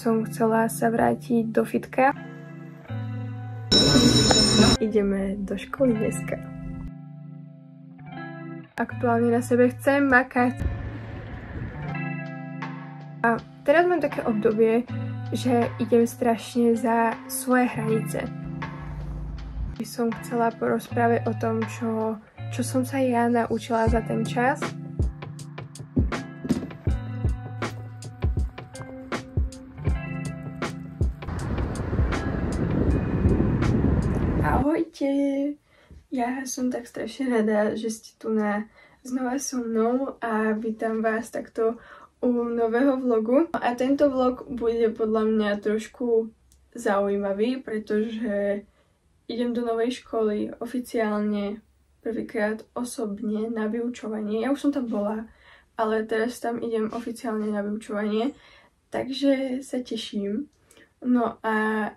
som chcela sa vrátiť do fitka. Ideme do školy dneska. Aktuálne na sebe chcem makať. A teraz mám také obdobie, že idem strašne za svoje hranice. By som chcela porozprávať o tom, čo som sa ja naučila za ten čas. Ahojte! Ja som tak strašne rada, že ste tu znova so mnou a vítam vás takto u nového vlogu. A tento vlog bude podľa mňa trošku zaujímavý, pretože idem do novej školy oficiálne prvýkrát osobne na vyučovanie. Ja už som tam bola, ale teraz tam idem oficiálne na vyučovanie, takže sa teším. No a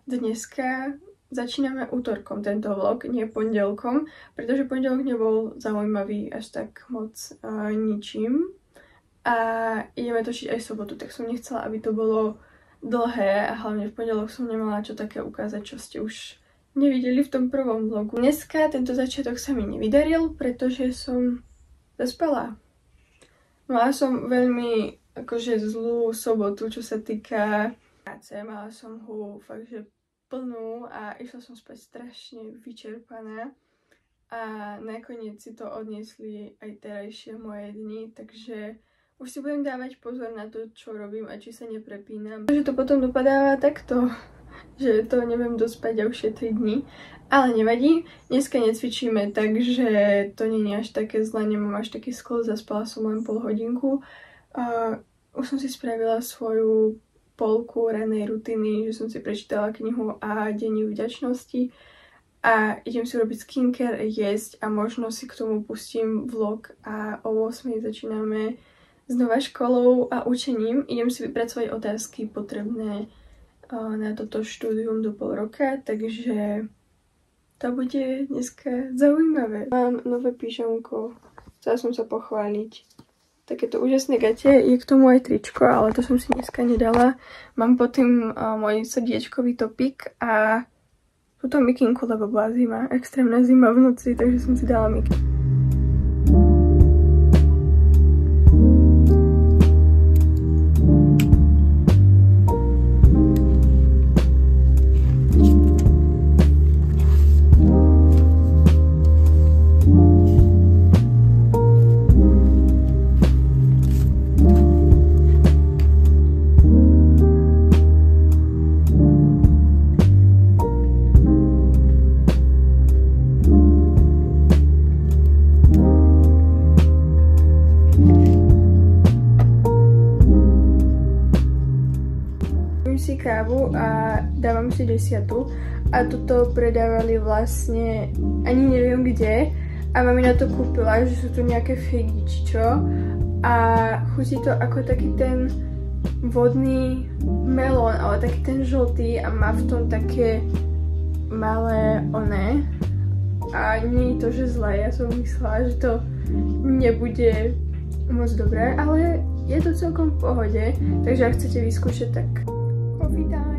dneska začíname útorkom tento vlog, nie pondelkom, pretože pondelok nebol zaujímavý až tak moc ničím. A ideme točiť aj sobotu, tak som nechcela, aby to bolo dlhé a hlavne v pondelok som nemala čo také ukázať, čo ste už nevideli v tom prvom vlogu. Dneska tento začiatok sa mi nevydaril, pretože som zaspala. Mala som veľmi akože zlú sobotu, čo sa týka práce. Mala som ho fakt, že plnú a išla som spať strašne vyčerpaná a nakoniec si to odniesli aj terajšie moje dni, takže už si budem dávať pozor na to, čo robím a či sa neprepínam. Takže to potom dopadáva takto, že to neviem dospať ďalšie 3 dni, ale nevadí, dneska necvičíme, takže to nie je až také zle, nemám až taký sklz, zaspala som len pol hodinku. Už som si spravila svoju polku ranej rutiny, že som si prečítala knihu a denní vďačnosti a idem si robiť skincare, jesť a možno si k tomu pustím vlog a o 8 začíname znova školou a učením. Idem si vypracovať otázky potrebné na toto štúdium do pol roka, takže to bude dneska zaujímavé. Mám nové pyžamko, chcela som sa pochváliť. Takéto úžasné gate, je k tomu aj tričko, ale to som si dneska nedala. Mám pod tým môj srdiečkový topik a túto mikinku, lebo bola zima, extrémna zima v noci, takže som si dala mikinku. Kávu a dávam si 10 a toto predávali vlastne ani neviem kde a mamina to kúpila, že sú tu nejaké figy či čo a chutí to ako taký ten vodný melón, ale taký ten žltý a má v tom také malé oné a nie je to, že zlé, ja som myslela, že to nebude moc dobré, ale je to celkom v pohode, takže ak chcete vyskúšať, tak coffee time.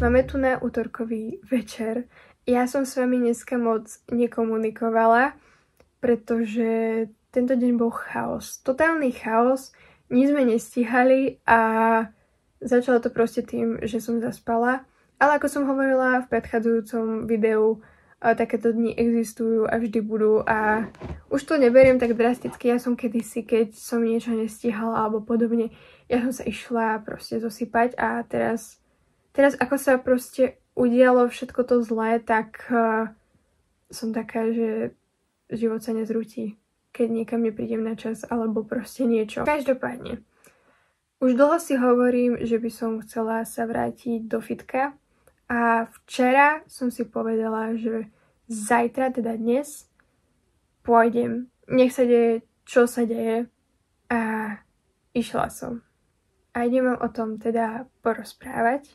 Máme tu na útorkový večer. Ja som s vami dneska moc nekomunikovala, pretože tento deň bol chaos. Totálny chaos, nič sme nestíhali a začalo to proste tým, že som zaspala. Ale ako som hovorila v predchádzajúcom videu, takéto dni existujú a vždy budú a už to neberiem tak drasticky. Ja som kedysi, keď som niečo nestíhala alebo podobne, ja som sa išla proste zosypať a teraz ako sa proste udialo všetko to zlé, tak som taká, že život sa nezrúti. keď niekam neprídem na čas, alebo proste niečo. Každopádne, už dlho si hovorím, že by som chcela sa vrátiť do fitka a včera som si povedala, že zajtra, teda dnes, pôjdem. Nech sa deje, čo sa deje a išla som. A idem vám o tom teda porozprávať.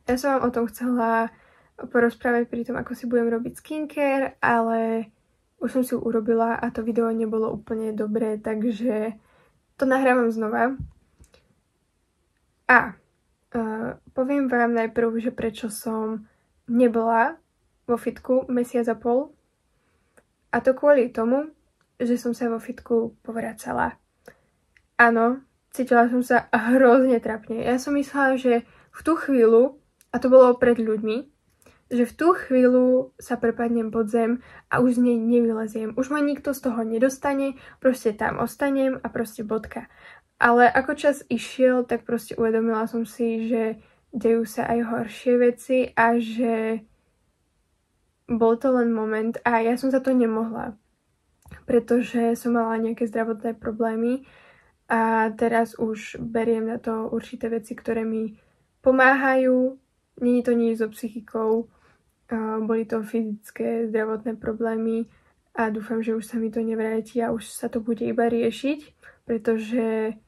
Ja som vám o tom chcela porozprávať pri tom, ako si budem robiť skincare, ale už som si ju urobila a to video nebolo úplne dobré, takže to nahrávam znova. A poviem vám najprv, že prečo som nebola vo fitku mesiac a pol. A to kvôli tomu, že som sa vo fitku povracala. Áno, cítila som sa hrozne trapne. Ja som myslela, že v tú chvíľu, a to bolo pred ľuďmi, že v tú chvíľu sa prepadnem pod zem a už z nej nevyleziem. Už ma nikto z toho nedostane, proste tam ostanem a proste bodka. Ale ako čas išiel, tak proste uvedomila som si, že dejú sa aj horšie veci a že bol to len moment a ja som za to nemohla, pretože som mala nejaké zdravotné problémy a teraz už beriem na to určité veci, ktoré mi pomáhajú. Není to nič so psychikou, boli to fyzické zdravotné problémy a dúfam, že už sa mi to nevráti a už sa to bude iba riešiť, pretože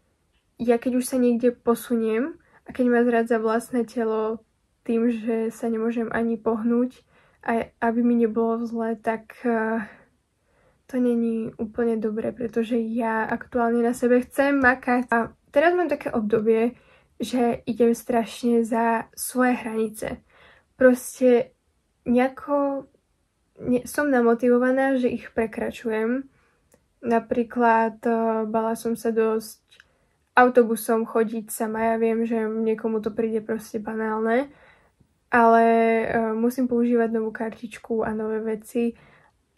ja keď už sa niekde posuniem a keď ma zradza vlastné telo tým, že sa nemôžem ani pohnúť a aby mi nebolo zle, tak to není úplne dobré, pretože ja aktuálne na sebe chcem makať. A teraz mám také obdobie, že idem strašne za svoje hranice. Proste nejako som namotivovaná, že ich prekračujem. Napríklad bala som sa dosť autobusom chodiť sama. Ja viem, že niekomu to príde proste banálne, ale musím používať novú kartičku a nové veci.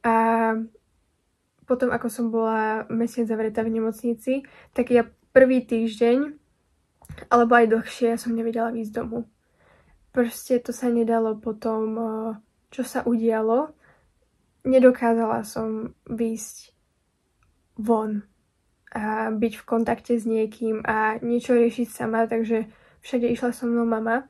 A potom, ako som bola mesiac zavretá v nemocnici, tak ja prvý týždeň, alebo aj dlhšie, ja som nevedela výjsť domu. Proste to sa nedalo potom, čo sa udialo. Nedokázala som výjsť von a byť v kontakte s niekým a niečo riešiť sama, takže všade išla so mnou mama.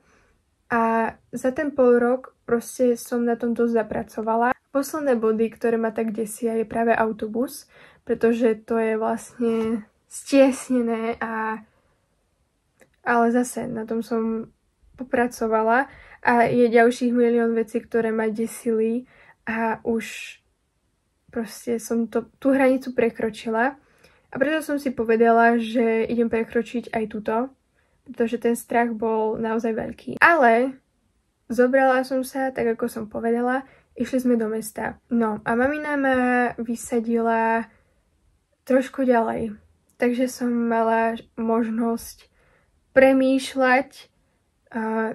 A za ten pol rok proste som na tom dosť zapracovala. Posledné body, ktoré ma tak desia, je práve autobus, pretože to je vlastne stiesnené ale zase na tom som popracovala a je ďalších milión vecí, ktoré ma desili a už proste som tú hranicu prekročila a preto som si povedala, že idem prekročiť aj túto, pretože ten strach bol naozaj veľký. Ale zobrala som sa, tak ako som povedala, išli sme do mesta. No a mamina ma vysadila trošku ďalej, takže som mala možnosť premýšľať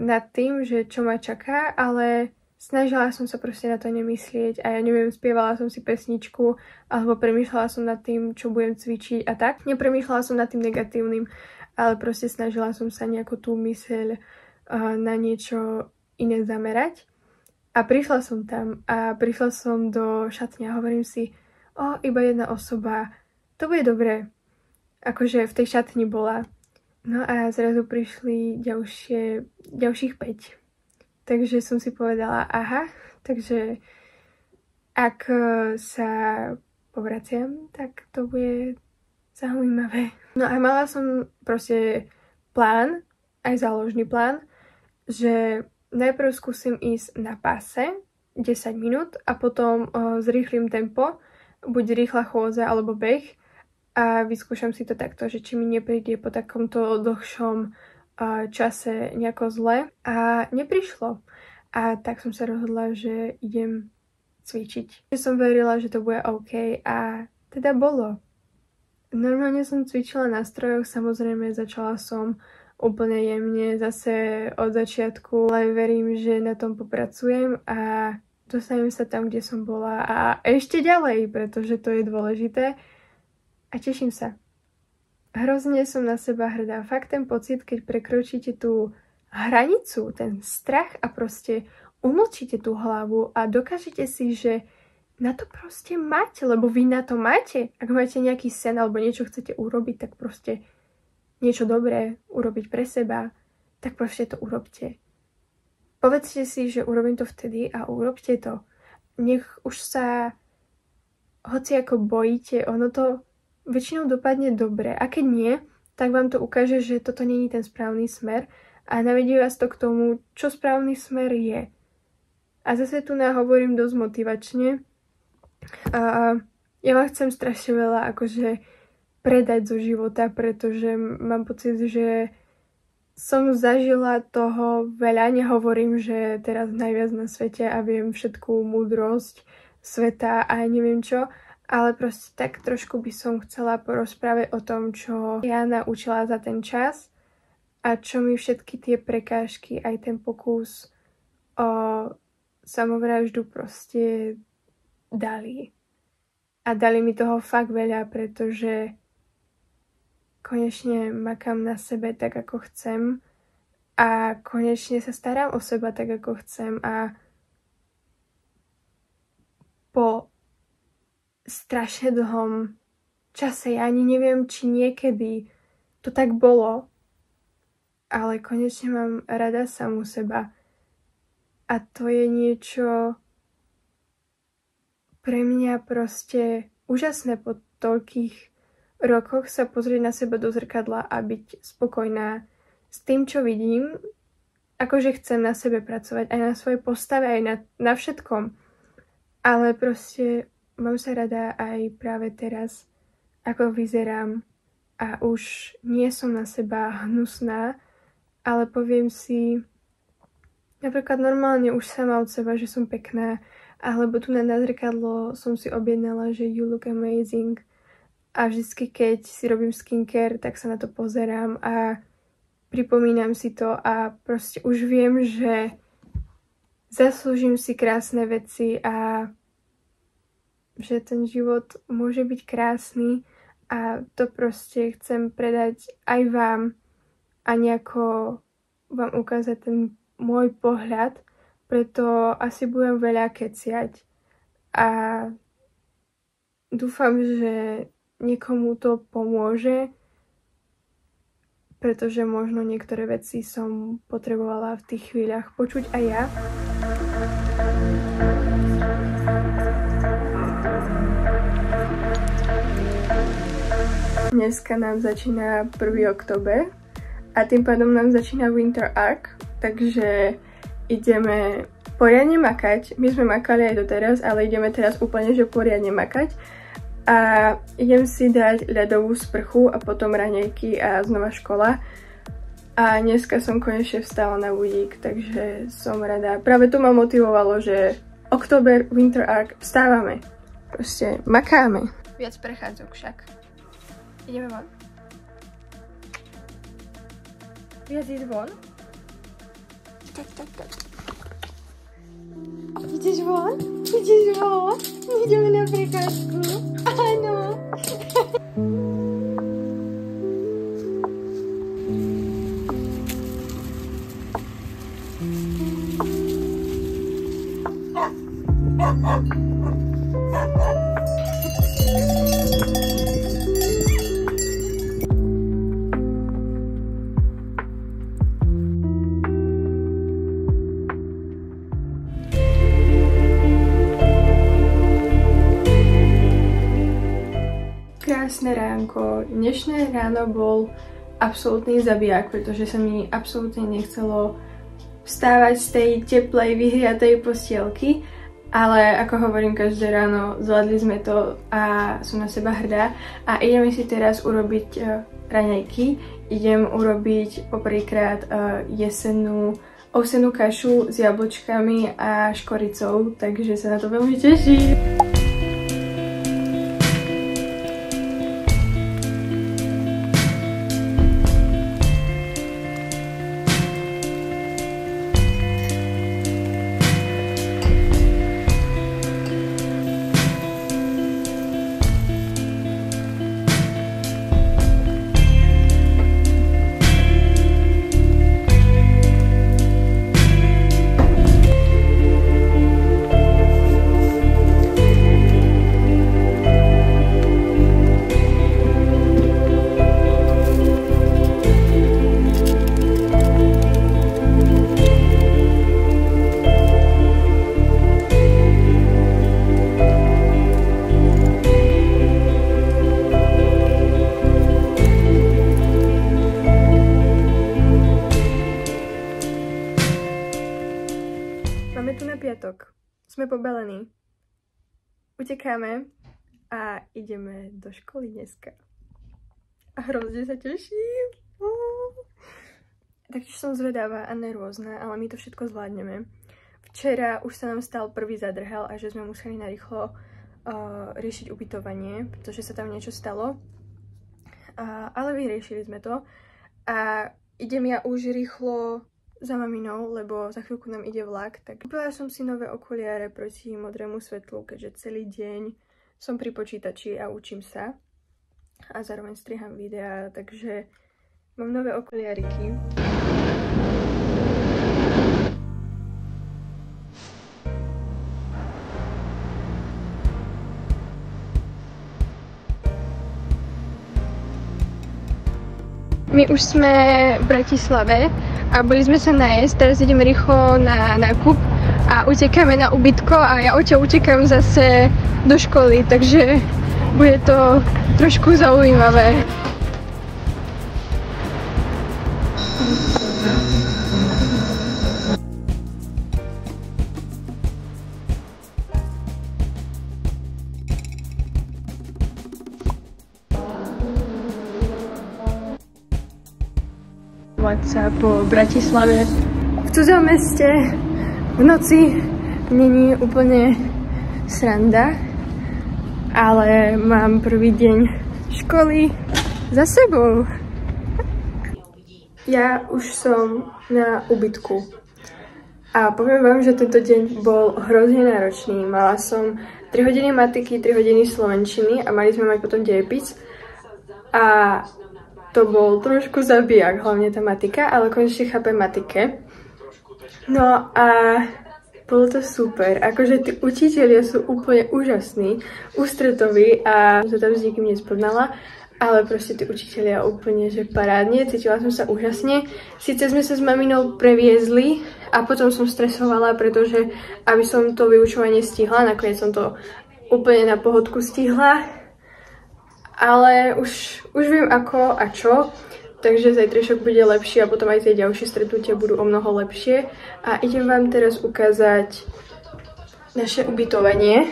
nad tým, že čo ma čaká, ale snažila som sa proste na to nemyslieť a ja neviem, spievala som si pesničku alebo premýšľala som nad tým, čo budem cvičiť a tak. Nepremýšľala som nad tým negatívnym, ale proste snažila som sa nejako tú myseľ na niečo iné zamerať. A prišla som tam a prišla som do šatne a hovorím si, iba jedna osoba, to bude dobré. Akože v tej šatni bola. No a zrazu prišli ďalších 5. Takže som si povedala, aha, takže ak sa povraciam, tak to bude zaujímavé. No a mala som proste plán, aj záložný plán, že najprv skúsim ísť na páse 10 minút a potom zrýchlim tempo, buď rýchla chôdza alebo beh a vyskúšam si to takto, že či mi nepríde po takomto dlhšom čase nejako zle a neprišlo. A tak som sa rozhodla, že idem cvičiť. Som verila, že to bude OK a teda bolo. Normálne som cvičila na strojoch, samozrejme začala som úplne jemne zase od začiatku, ale verím, že na tom popracujem a dostanem sa tam, kde som bola a ešte ďalej, pretože to je dôležité a teším sa. Hrozne som na seba hrdá. Fakt ten pocit, keď prekročíte tú hranicu, ten strach a proste umlčíte tú hlavu a dokážete si, že na to proste máte, lebo vy na to máte. Ak máte nejaký sen alebo niečo chcete urobiť, tak proste niečo dobré urobiť pre seba, tak proste to urobte. Povedzte si, že urobím to vtedy a urobte to. Nech už sa hoci ako bojíte, ono to väčšinou dopadne dobre. A keď nie, tak vám to ukáže, že toto nie je ten správny smer a navedie vás to k tomu, čo správny smer je. A zase tu hovorím dosť motivačne. Ja vám chcem strašne veľa akože predať zo života, pretože mám pocit, že som zažila toho veľa. Nehovorím, že teraz najviac na svete a viem všetkú múdrosť sveta a neviem čo, ale proste tak trošku by som chcela porozprávať o tom, čo ja naučila za ten čas a čo mi všetky tie prekážky, aj ten pokus o samovraždu proste dali. A dali mi toho fakt veľa, pretože konečne makám na sebe tak, ako chcem a konečne sa starám o seba tak, ako chcem a po strašne dlhom čase, ja ani neviem, či niekedy to tak bolo, ale konečne mám rada samu seba a to je niečo pre mňa proste úžasné po toľkých rokoch sa pozrieť na seba do zrkadla a byť spokojná s tým, čo vidím, akože chcem na sebe pracovať, aj na svojej postave, aj na všetkom. Ale proste mám sa rada aj práve teraz, ako vyzerám a už nie som na seba hnusná, ale poviem si napríklad normálne už sama od seba, že som pekná, alebo tu na zrkadlo som si objednala, že you look amazing a vždycky keď si robím skincare, tak sa na to pozerám a pripomínam si to a proste už viem, že zaslúžim si krásne veci a že ten život môže byť krásny a to proste chcem predať aj vám a nejako vám ukázať ten môj pohľad, preto asi budem veľa keciať a dúfam, že niekomu to pomôže, pretože možno niektoré veci som potrebovala v tých chvíľach počuť aj ja. Dneska nám začína 1. október a tým pádom nám začína Winter Arc, takže ideme poriadne makať. My sme makali aj doteraz, ale ideme teraz úplne, že poriadne makať. A idem si dať ľadovú sprchu a potom raňajky a znova škola. A dneska som konečne vstala na budík, takže som rada. Práve to ma motivovalo, že október, Winter Arc, vstávame. Proste makáme. Viac prechádzok však. Ideme von. Viac ísť von. Tak. Ideš von? Ideš von? Ideme na prechádzku. Áno. Krásne ránko. Dnešné ráno bol absolútny zabiják, pretože sa mi absolútne nechcelo vstávať z tej teplej, vyhriatej postielky, ale ako hovorím každé ráno, zvládli sme to a som na seba hrdá a ideme si teraz urobiť raňajky. Idem urobiť poprvýkrát jesennú ovsenú kašu s jablčkami a škoricou, takže sa na to veľmi teším. pobalení. Utekáme a ideme do školy dneska. A hrozne sa teším. Takže som zvedavá a nervózna, ale my to všetko zvládneme. Včera už sa nám stal prvý zadrhel a že sme museli narýchlo riešiť ubytovanie, pretože sa tam niečo stalo. Ale vyriešili sme to. A idem ja už rýchlo za maminou, lebo za chvíľku nám ide vlak. Tak kúpila som si nové okuliare proti modrému svetlu, keďže celý deň som pri počítači a učím sa. A zároveň striham videá, takže mám nové okuliariky. My už sme v Bratislave a boli sme sa najesť, teraz ideme rýchlo na nákup a utekáme na ubytko a ja utekám zase do školy, takže bude to trošku zaujímavé. Sa po Bratislave v cudzom meste v noci není úplne sranda, ale mám prvý deň školy za sebou. Ja už som na ubytku a poviem vám, že tento deň bol hrozne náročný. Mala som 3 hodiny matiky, 3 hodiny slovenčiny a mali sme mať potom dejepis a to bol trošku zabijak, hlavne tá matika, ale konečne chápem matike. No a bolo to super, akože tí učitelia sú úplne úžasní, ústretoví a som sa tam s nikým nespoznala, ale proste tí učitelia úplne, že parádne, cítila som sa úžasne. Sice sme sa s maminou previezli a potom som stresovala, pretože aby som to vyučovanie stihla, nakoniec som to úplne na pohodku stihla. Ale už viem ako a čo, takže zajtrajšok bude lepšie a potom aj tie ďalšie stretnutia budú o mnoho lepšie. A idem vám teraz ukázať naše ubytovanie.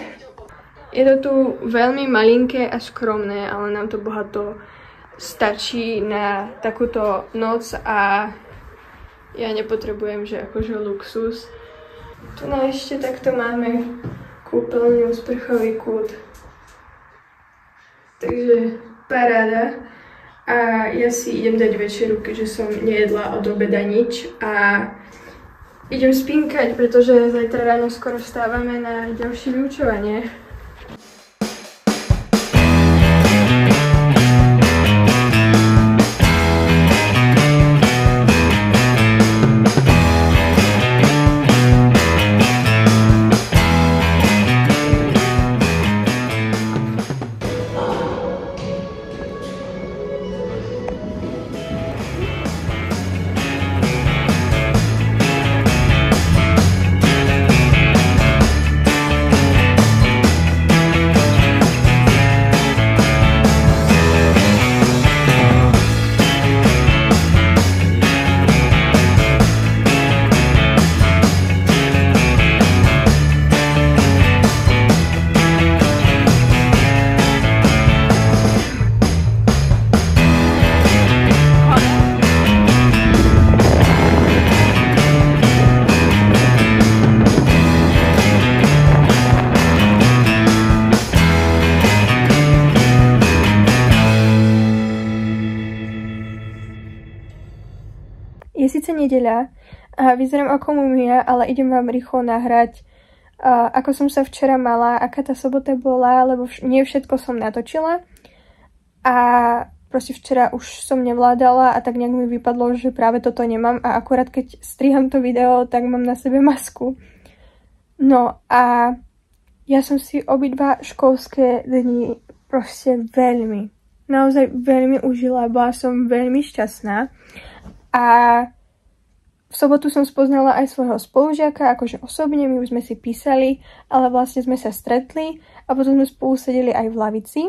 Je to tu veľmi malinké a skromné, ale nám to bohato stačí na takúto noc a ja nepotrebujem, že akože luxus. Tu na ešte takto máme kúpeľňu, sprchový kút. Takže paráda. A ja si idem dať večeru, keďže som nejedla od obeda nič. A idem spinkať, pretože zajtra ráno skoro vstávame na ďalšie vyučovanie. Je síce nedeľa a vyzerám ako mumia, ale idem vám rýchlo nahrať, ako som sa včera mala, aká tá sobota bola, lebo nie všetko som natočila. A proste včera už som nevládala a tak nejak mi vypadlo, že práve toto nemám a akurát keď striham to video, tak mám na sebe masku. No a ja som si obidva školské dni proste naozaj veľmi užila, bola som veľmi šťastná. A v sobotu som spoznala aj svojho spolužiaka, akože osobne, my už sme si písali, ale vlastne sme sa stretli a potom sme spolu sedeli aj v lavici.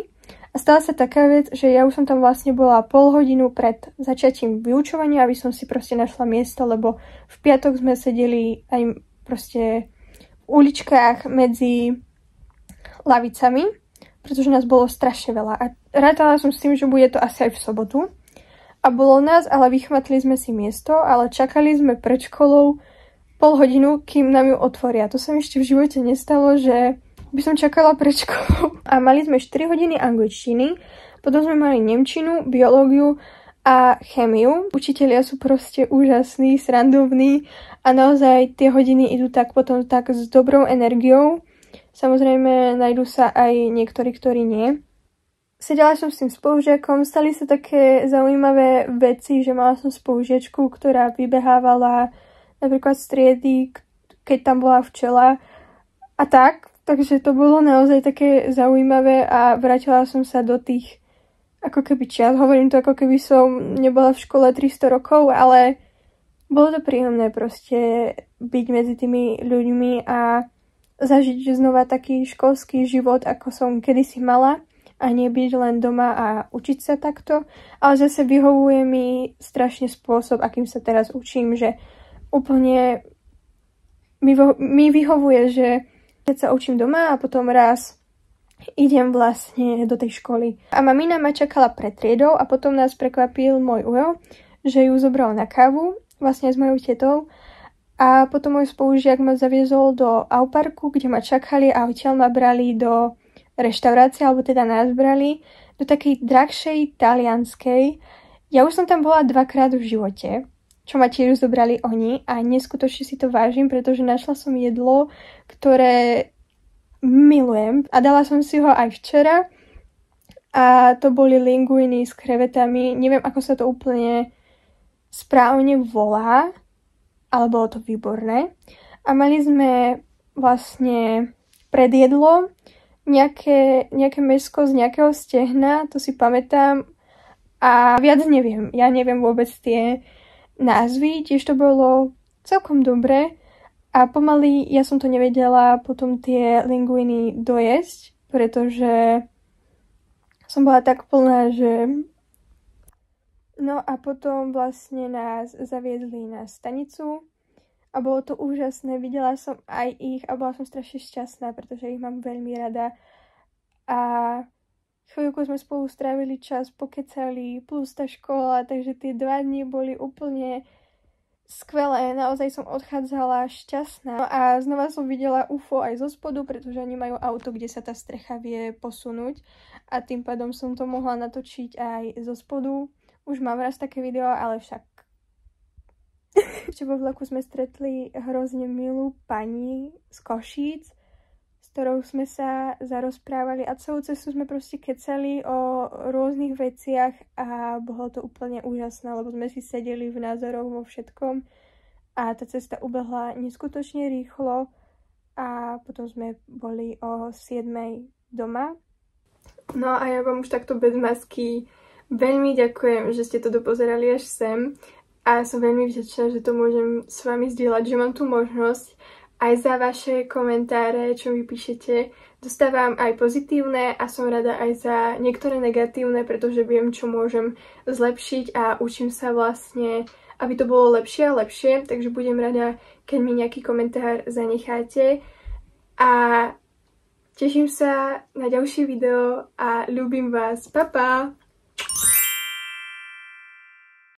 A stala sa taká vec, že ja už som tam vlastne bola pol hodinu pred začatím vyučovania, aby som si proste našla miesto, lebo v piatok sme sedeli aj proste uličkách medzi lavicami, pretože nás bolo strašne veľa. A rátala som s tým, že bude to asi aj v sobotu. A bolo nás, ale vychmatli sme si miesto, ale čakali sme pred školou pol hodinu, kým nám ju otvoria. To sa mi ešte v živote nestalo, že by som čakala pred školou. A mali sme 4 hodiny angličtiny, potom sme mali nemčinu, biológiu a chémiu. Učitelia sú proste úžasní, srandovní a naozaj tie hodiny idú tak potom tak s dobrou energiou. Samozrejme, nájdú sa aj niektorí, ktorí nie. Sedela som s tým spolužiakom, stali sa také zaujímavé veci, že mala som spolužiačku, ktorá vybehávala napríklad striedy, keď tam bola včela a tak. Takže to bolo naozaj také zaujímavé a vrátila som sa do tých ako keby čias. Hovorím to, ako keby som nebola v škole 300 rokov, ale bolo to príjemné proste byť medzi tými ľuďmi a zažiť znova taký školský život, ako som kedysi mala a nie byť len doma a učiť sa takto. Ale zase vyhovuje mi strašne spôsob, akým sa teraz učím, že úplne mi vyhovuje, že keď sa učím doma a potom raz idem vlastne do tej školy. A mamina ma čakala pred triedou a potom nás prekvapil môj ujo, že ju zobral na kávu vlastne s mojou tetou. A potom môj spolužiak ma zaviezol do Auparku, kde ma čakali a odtiaľ ma brali do reštaurácie, alebo teda nás brali do takej drahšej talianskej. Ja už som tam bola 2-krát v živote, čo ma tiež zobrali oni a neskutočne si to vážim, pretože našla som jedlo, ktoré milujem a dala som si ho aj včera a to boli linguiny s krevetami. Neviem, ako sa to úplne správne volá, ale bolo to výborné. A mali sme vlastne predjedlo nejaké mäsko z nejakého stehna, to si pamätám. A viac neviem. Ja neviem vôbec tie názvy. Tiež to bolo celkom dobre. A pomaly ja som to nevedela potom tie linguiny dojesť, pretože som bola tak plná, že... No a potom vlastne nás zaviedli na stanicu a bolo to úžasné. Videla som aj ich a bola som strašne šťastná, pretože ich mám veľmi rada. A chvíľku sme spolu strávili čas, pokecali, plus tá škola, takže tie 2 dni boli úplne skvelé. Naozaj som odchádzala šťastná. No a znova som videla UFO aj zo spodu, pretože oni majú auto, kde sa tá strecha vie posunúť a tým pádom som to mohla natočiť aj zo spodu. Už mám raz také video, ale však... Ešte vo vlaku sme stretli hrozne milú pani z Košíc, s ktorou sme sa zarozprávali a celú cestu sme proste kecali o rôznych veciach a bolo to úplne úžasné, lebo sme si sedeli v názoroch vo všetkom a tá cesta ubehla neskutočne rýchlo a potom sme boli o 7 doma. No a ja vám už takto bez masky veľmi ďakujem, že ste to dopozerali až sem a som veľmi vďačná, že to môžem s vami zdieľať, že mám tú možnosť aj za vaše komentáre, čo mi píšete. Dostávam aj pozitívne a som rada aj za niektoré negatívne, pretože viem, čo môžem zlepšiť a učím sa vlastne, aby to bolo lepšie a lepšie, takže budem rada, keď mi nejaký komentár zanecháte a teším sa na ďalšie video a ľúbim vás. Pa, pa!